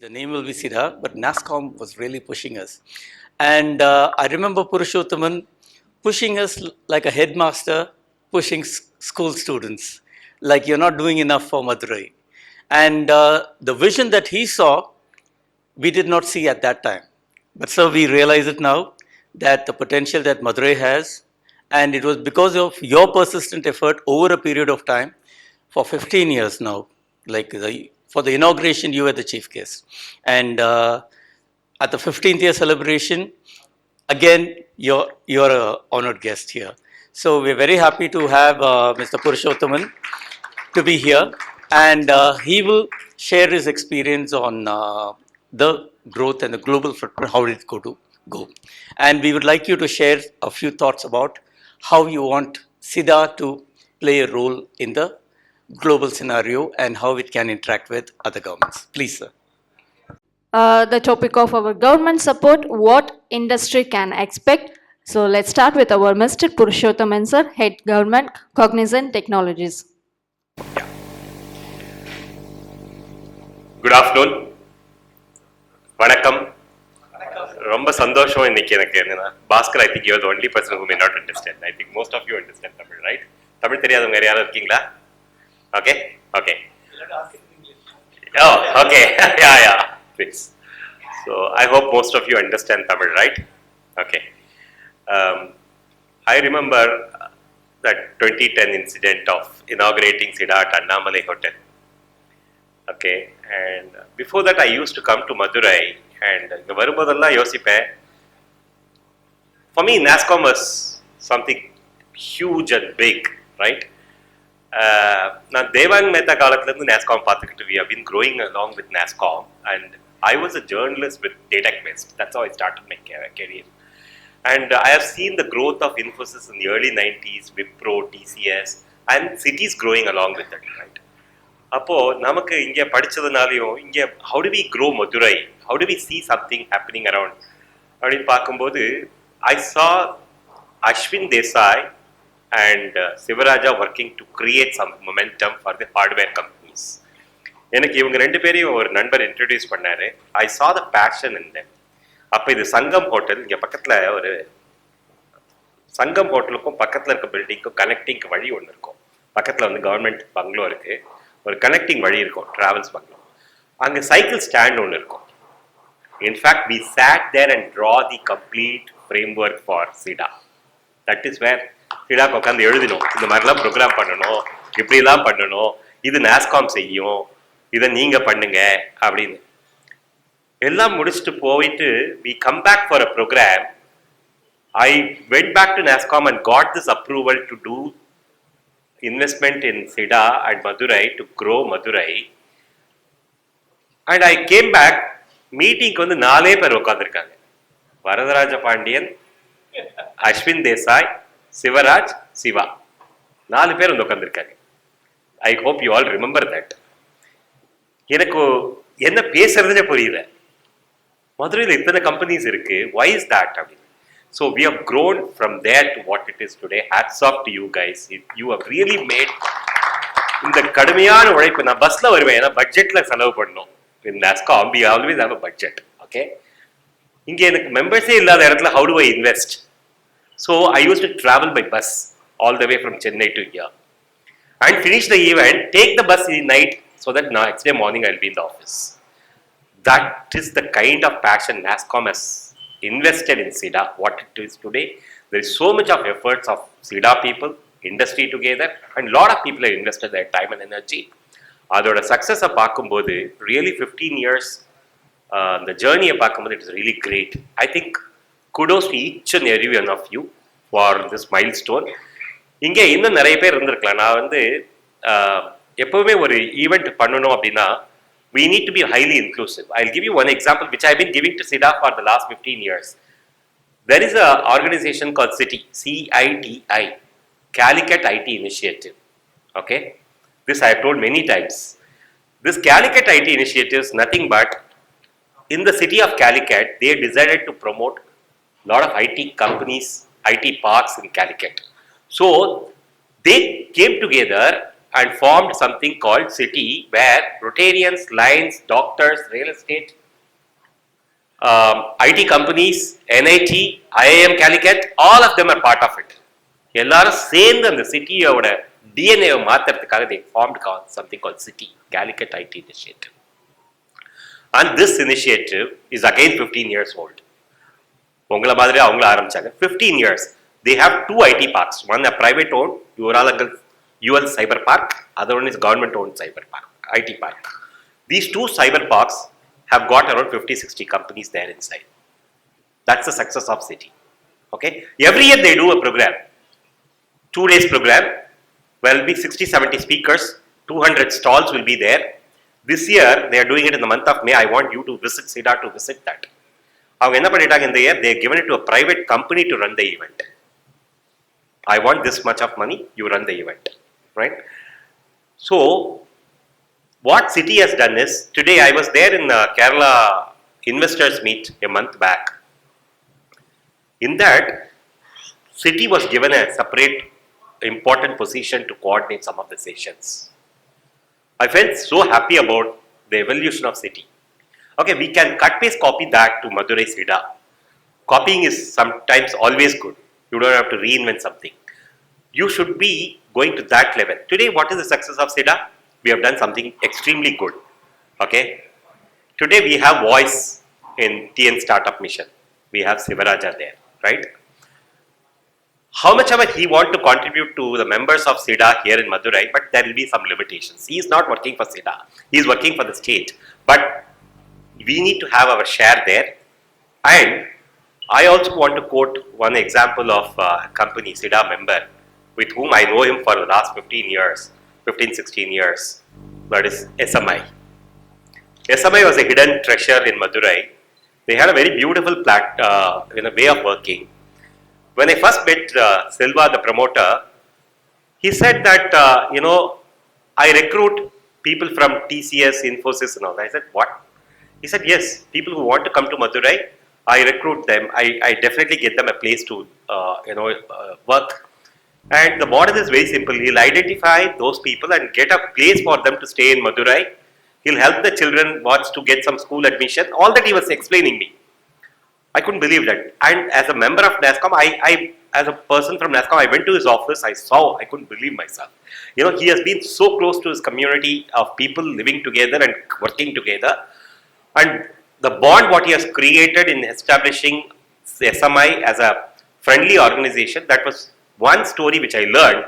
The name will be SIDA, but NASCOM was really pushing us. And I remember Purushothaman pushing us like a headmaster pushing school students, like you're not doing enough for Madurai. And the vision that he saw, we did not see at that time. But so we realize it now that the potential that Madurai has, and it was because of your persistent effort over a period of time for 15 years now, like for the inauguration, you were the chief guest. And at the 15th year celebration, again, you're an honored guest here. So we're very happy to have Mr. Purushothaman to be here, and he will share his experience on the growth and the global footprint, how it go. And we would like you to share a few thoughts about how you want SIDA to play a role in the global scenario and how it can interact with other governments. Please, sir. The topic of our government support, what industry can expect. So let's start with our Mr. Purushothaman sir, Head Government, Cognizant Technologies. Good afternoon. வணக்கம். ரொம்ப சந்தோஷம் இன்னைக்கு எனக்கு என்னன்னா Bhaskar, I think you are the only person who may not understand. I think most of you understand Tamil, right? Tamil தெரியாதவங்க வேற யாரும் இருக்கீங்களா? Okay? Okay. Oh, okay. Yeah. Please. So I hope most of you understand Tamil, right? Okay. I remember that 2010 incident of inaugurating SIDA at Annamalai Hotel. Okay, and before that I used to come to Madurai, and இங்க வரும்போதெல்லாம் யோசிப்பேன். For me, NASCOM was something huge and big, right? நான் தேவாங் மேத்தா காலத்துலேருந்து NASCOM பார்த்துக்கிட்டு we have been growing along with NASCOM, and I was a journalist with data quest. That's how I started my career. And I have seen the growth of Infosys in the early 90s, Wipro, TCS, and cities growing along with it, right? அப்போ நமக்கு இங்கே படித்ததுனாலையும் இங்கே how do we grow Madurai? How do we see something happening around? அப்படின்னு பார்க்கும்போது I saw Ashwin Desai and Sivaraja working to create some momentum for the hardware companies. எனக்கு இவங்க ரெண்டு பேரையும் ஒரு நண்பர் இன்ட்ரடியூஸ் பண்ணாரு. I saw the passion in them. அப்போ இது சங்கம் ஹோட்டல், இங்கே பக்கத்தில் ஒரு சங்கம் ஹோட்டலுக்கும் பக்கத்தில் இருக்க பில்டிங்க்கும் கனெக்டிங்க்கு வழி ஒன்று இருக்கும். பக்கத்தில் வந்து கவர்மெண்ட் பங்களோ இருக்குது, ஒரு கனெக்டிங் வழி இருக்கும், ட்ராவல்ஸ் பங்களோ. அங்கே சைக்கிள் ஸ்டாண்ட் ஒன்று இருக்கும். In fact we sat there and draw the complete framework for SIDA. That is where SIDAக்கு உட்காந்து எழுதினோம், இந்த மாதிரிலாம் ப்ரோக்ராம் பண்ணணும், இப்படிலாம் பண்ணணும், இது NASCOM செய்யும், இதை நீங்கள் பண்ணுங்க அப்படின்னு. எல்லாம் முடிச்சுட்டு போயிட்டு we come back for a program. I went back to NASCOM and got this approval to do investment in SIDA at Madurai to grow Madurai. And I came back, மீட்டிங்க்கு வந்து 4 பேர் உட்காந்துருக்காங்க. வரதராஜ பாண்டியன், அஸ்வின் தேசாய், சிவராஜ், சிவா, 4 பேர் வந்து உட்காந்துருக்காங்க. I hope you all remember that. எனக்கு என்ன பேசுறதுனே புரியல. மதுரையில் இத்தனை கம்பெனிஸ் இருக்கு, why is that? So we have grown from there to what it is today. Hats off to you guys. You have really made இந்த கடுமையான உழைப்பு. நான் பஸ்ல வருவேன், ஏன்னா பட்ஜெட்ல செலவு பண்ணணும். In NASCOM we always have a budget. Okay, இங்கே எனக்கு மெம்பர்ஸே இல்லாத இடத்துல how do I invest? So I used to travel by bus all the way from Chennai to here and finish the event, take the bus in the night so that next day morning I'll be in the office. That is the kind of passion NASCOM has invested in SIDA, what it is today. There is so much of efforts of SIDA people, industry together, and a lot of people have invested their time and energy. அதோட சக்ஸஸை பார்க்கும்போது really 15 years the journey பார்க்கும்போது it is really great. I think kudos to each and every one of you for this milestone. இங்கே இன்னும் நிறைய பேர் இருந்திருக்கலாம். நான் வந்து எப்பவுமே ஒரு ஈவெண்ட் பண்ணணும் அப்படின்னா we need to be highly inclusive. I'll give you one example which I've been giving to SIDA for the last 15 years. There is an organization called CITI, C-I-T-I, Calicut IT Initiative. Okay, this I have told many times. This Calicut IT Initiative is nothing but in the city of Calicut, they decided to promote a lot of IT companies, IT parks in Calicut. So they came together and formed something called City, where Rotarians, Lions, doctors, real estate, IT companies, NIT, IIM Calicut, all of them are part of it. எல்லாரும் சேர்ந்து அந்த சிட்டியோட DNA மாத்துறதுக்காக they formed something called City, Calicut IT Initiative. And this initiative is again 15 years old. உங்களை மாதிரி அவங்கள ஆரம்பிச்சாங்க 15 years. They have 2 IT parks, one a private owned UL Cyber Park, other one is government owned Cyber Park, IT Park. These 2 cyber parks have got around 50-60 companies there inside. That's the success of City. Okay, every year they do a program, 2 days program, where will be 60-70 speakers, 200 stalls will be there. This year they are doing it in the month of May. I want you to visit SIDA to visit that. அவங்க என்ன பண்ணிட்டாங்க இந்த year, they have given it to a private company to run the event. I want this much of money, you run the event, right? So what City has done is, today I was there in Kerala investors meet a month back. In that, City was given a separate important position to coordinate some of the sessions. I felt so happy about the evolution of City. Okay, we can cut paste copy that to Madurai SIDA. Copying is sometimes always good. You don't have to reinvent something. You should be going to that level. Today, what is the success of SIDA? We have done something extremely good. Okay. Today we have voice in TN Startup Mission. We have Sivaraja there, right? How much ever he want to contribute to the members of SIDA here in Madurai, but there will be some limitations. He is not working for SIDA. He is working for the state. But we need to have our share there. And I also want to quote one example of a company, SIDA member, with whom I know him for the last 15-16 years, that is SMI. SMI was a hidden treasure in Madurai. They had a very beautiful way of working. When I first met Silva, the promoter, he said that, I recruit people from TCS, Infosys and all that. I said, what? He said, yes, people who want to come to Madurai, I recruit them. I definitely get them a place to, work. And the model is very simple. He'll identify those people and get a place for them to stay in Madurai. He'll help the children wants to get some school admission. All that he was explaining me. I couldn't believe that. And as a member of NASCOM, as a person from NASCOM, I went to his office. I couldn't believe myself. He has been so close to his community of people living together and working together. And the bond what he has created in establishing SMI as a friendly organization, that was one story which I learned,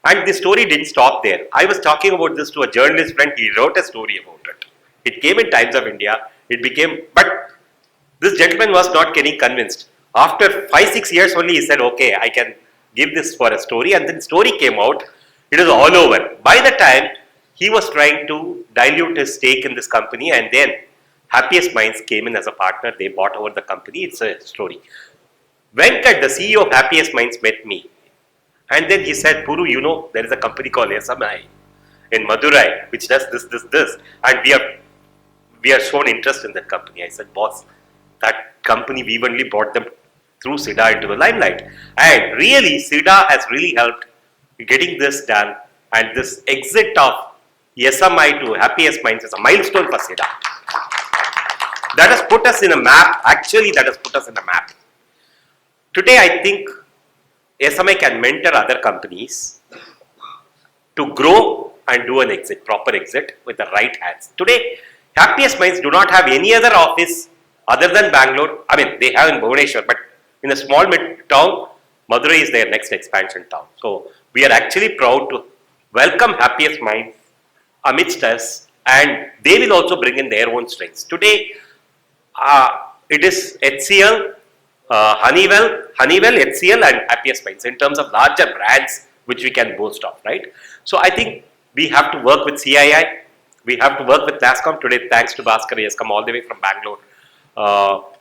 and the story didn't stop there. I was talking about this to a journalist friend. He wrote a story about it. It came in Times of India. But this gentleman was not getting convinced. After 5-6 years only, he said, okay, I can give this for a story. And then the story came out. It was all over. By the time, he was trying to dilute his stake in this company, and then Happiest Minds came in as a partner. They bought over the company. It's a story. Venkat, the CEO of Happiest Minds, met me. And then he said, Puru, there is a company called SMI in Madurai, which does this. And we are shown interest in that company. I said, boss, that company, we've only brought them through SIDA into the limelight. And really, SIDA has really helped getting this done. And this exit of SMI to Happiest Minds is a milestone for SIDA. That has put us in a map. Actually, that has put us in a map. Today, I think SMI can mentor other companies to grow and do an exit, proper exit with the right hands. Today, Happiest Minds do not have any other office other than Bangalore. I mean, they have in Bhubaneswar, but in a small mid-town, Madurai is their next expansion town. So, we are actually proud to welcome Happiest Minds amidst us, and they will also bring in their own strengths. Today, it is HCL, Honeywell, HCL and Happiest Minds in terms of larger brands which we can boast of, right? So I think we have to work with CII, we have to work with NASCOM. Today, thanks to Bhaskar, he has come all the way from Bangalore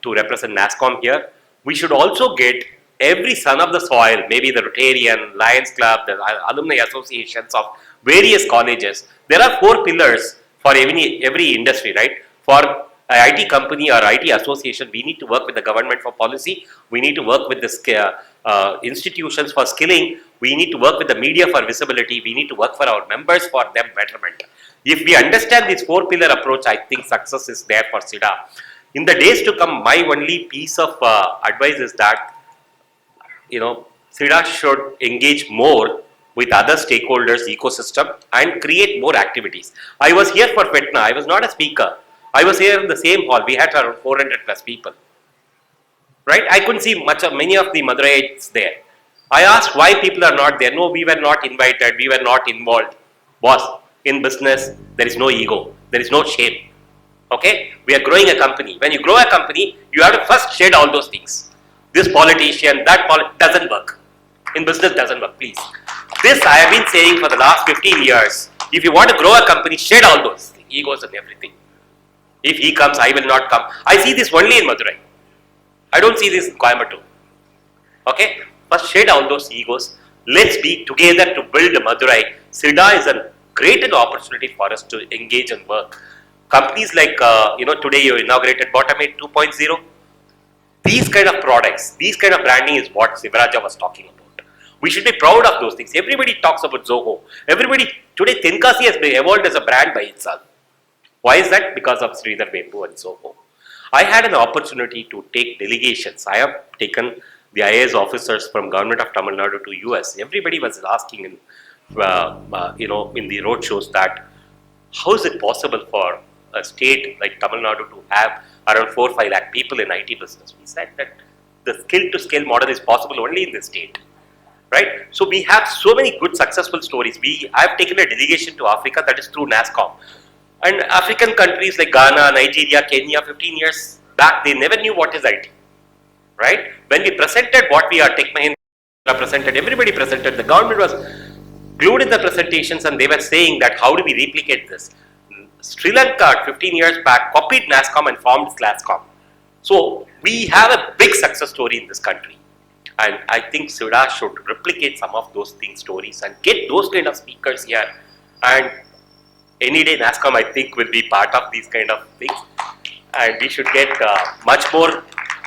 to represent NASCOM here. We should also get every son of the soil, maybe the Rotarian, Lions Club, the alumni associations of various colleges. There are 4 pillars for every industry, right? For IT company or IT association, we need to work with the government for policy. We need to work with the institutions for skilling. We need to work with the media for visibility. We need to work for our members for their betterment. If we understand this 4-pillar approach, I think success is there for SIDA. In the days to come, my only piece of advice is that, SIDA should engage more with other stakeholders, ecosystem, and create more activities. I was here for FETNA. I was not a speaker. I was here in the same hall. We had around 400 plus people. Right? I couldn't see many of the Maduraites there. I asked why people are not there. No, we were not invited. We were not involved. Boss, in business, there is no ego. There is no shame. Okay? We are growing a company. When you grow a company, you have to first shed all those things. This politician, doesn't work. In business, doesn't work, please. This I have been saying for the last 15 years. If you want to grow a company, shed all those egos and everything. If he comes, I will not come. I see this only in Madurai. I don't see this in Coimbatore. Okay? First shed all those egos. Let's be together to build Madurai. SIDA is a great opportunity for us to engage and work. Companies like, today you inaugurated Bottom 8 2.0. These kind of products, these kind of branding is what Sivaraja was talking about. We should be proud of those things. Everybody talks about Zoho. Today Tenkasi has been evolved as a brand by itself. Why is that? Because of Sridhar Vembu and Zoho. I had an opportunity to take delegations. I have taken the IAS officers from Government of Tamil Nadu to US. Everybody was asking in the road shows that how is it possible for a state like Tamil Nadu to have around 4-5 lakh people in IT business? We said that the skill to scale model is possible only in this state. Right? So we have so many good successful stories. I have taken a delegation to Africa, that is through NASCOM. And African countries like Ghana, Nigeria, Kenya, 15 years back, they never knew what is IT. Right? When we presented what we are, Tech Mahindra presented, everybody presented, the government was glued in the presentations and they were saying that how do we replicate this? Sri Lanka 15 years back copied NASCOM and formed SLASCOM. So we have a big success story in this country. And I think SIDA should replicate some of those stories and get those kind of speakers here. And any day NASCOM, I think, will be part of these kind of things. And we should get much more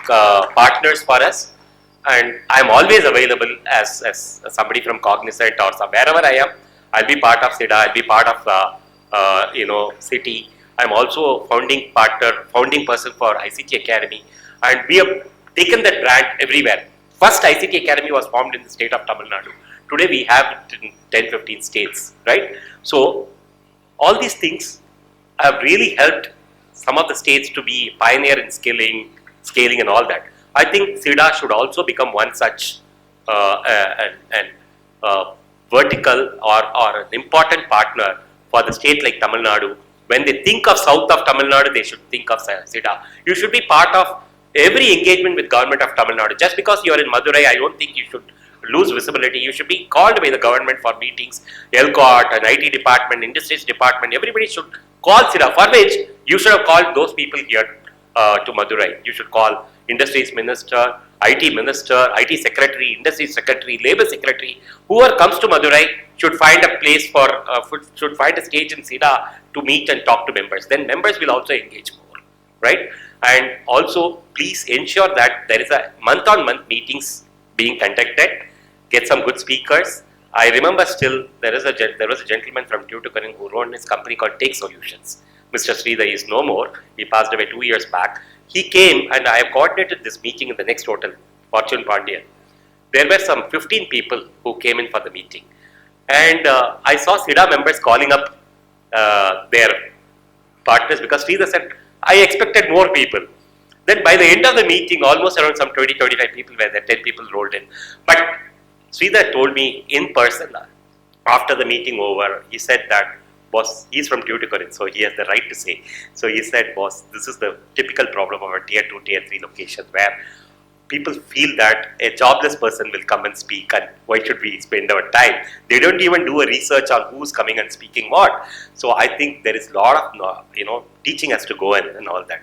partners for us. And I'm always available as somebody from Cognizant or wherever I am. I'll be part of SIDA. I'll be part of City. I'm also founding person for ICT Academy. And we have taken that brand everywhere. First ICT Academy was formed in the state of Tamil Nadu. Today we have it in 10-15 states, right? So all these things have really helped some of the states to be pioneer in scaling and all that. I think SIDA should also become one such vertical or an important partner for the state like Tamil Nadu. When they think of south of Tamil Nadu, they should think of SIDA. You should be part of every engagement with government of Tamil Nadu. Just because you are in Madurai, I don't think you should lose visibility. You should be called by the government for meetings, Govt, an IT department, industries department. Everybody should call SIDA, for which you should have called those people here to Madurai. You should call industries minister, IT secretary, industry secretary, labor secretary. Whoever comes to Madurai should find a place should find a stage in SIDA to meet and talk to members. Then members will also engage more, right? And also, please ensure that there is a month-on-month meetings being conducted. Get some good speakers. I remember still there was a gentleman from Tuticorin who ran his company called Take Solutions. Mr. Sridhar is no more. He passed away 2 years back. He came and I have coordinated this meeting in the next hotel, Fortune Pandian. There were some 15 people who came in for the meeting. And I saw SIDA members calling up their partners because Sridhar said, I expected more people. Then by the end of the meeting, almost around some 20-25 people were there, 10 people rolled in. But Sridhar told me in person, after the meeting over, he said that, boss, he's from Tuticorin, so he has the right to say. So he said, boss, this is the typical problem of a tier 2, tier 3 locations where people feel that a jobless person will come and speak and why should we spend our time? They don't even do a research on who's coming and speaking what. So I think there is a lot of, teaching has to go in and all that.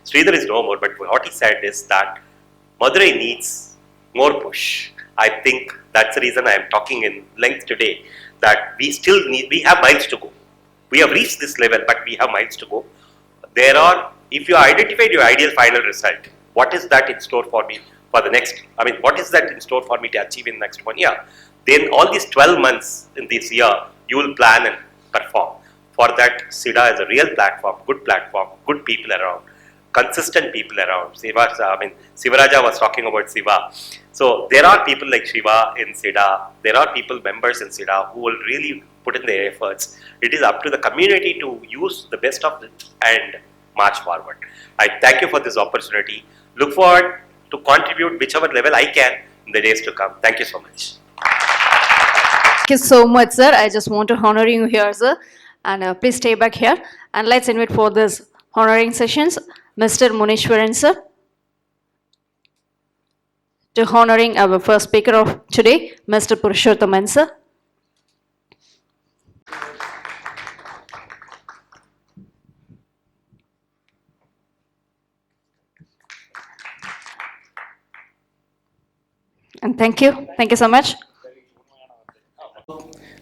Sridhar is no more, but what he said is that Madurai needs more push. I think that's the reason I am talking in length today, that we have miles to go. We have reached this level, but we have miles to go. If you identified your ideal final result, what is that in store for me for the next, what is that in store for me to achieve in the next 1 year? then all these 12 months in this year, you will plan and perform. For that, SIDA is a real platform, good people around, consistent people around. Sivaraja was talking about Siva. So there are people like Shiva in SIDA, there are people, members in SIDA who will really put in their efforts. It is up to the community to use the best of it and march forward. I thank you for this opportunity. Look forward to contribute whichever level I can in the days to come. Thank you so much. Thank you so much, sir. I just want to honor you here, sir. And please stay back here. And let's invite for this honoring sessions, Mr. Munishwaran, sir, to honoring our first speaker of today, Mr. Purushothaman, sir. And thank you. Thank you so much.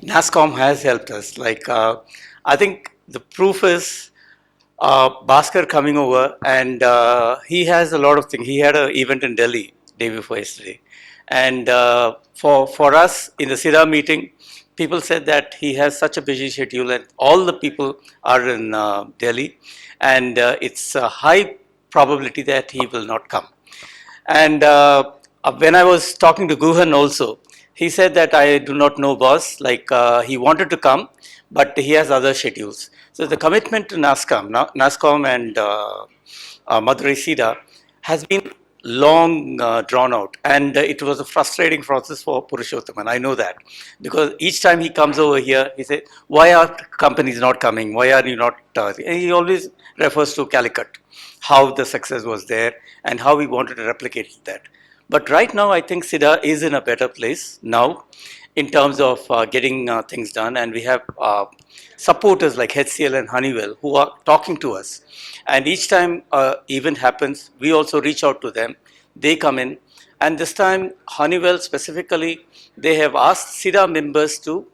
NASSCOM has helped us. I think the proof is Bhaskar coming over, and he has a lot of things. He had an event in Delhi day before yesterday, and for us in the SIDA meeting, people said that he has such a busy schedule, and all the people are in Delhi, and it's a high probability that he will not come. And when I was talking to Guhan also, he said that I do not know boss, he wanted to come, but he has other schedules. So the commitment to NASSCOM and Madurai SIDA has been long drawn out, and it was a frustrating process for Purushothaman. I know that, because each time he comes over here, he says, why are companies not coming? Why are you not? He always refers to Calicut, how the success was there and how we wanted to replicate that. But right now, I think SIDA is in a better place now in terms of getting things done. And we have supporters like HCL and Honeywell who are talking to us. And each time event happens, we also reach out to them. They come in. And this time, Honeywell specifically, they have asked SIDA members to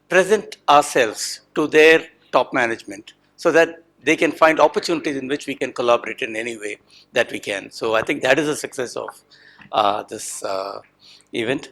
present ourselves to their top management so that they can find opportunities in which we can collaborate in any way that we can. So I think that is a success of this event.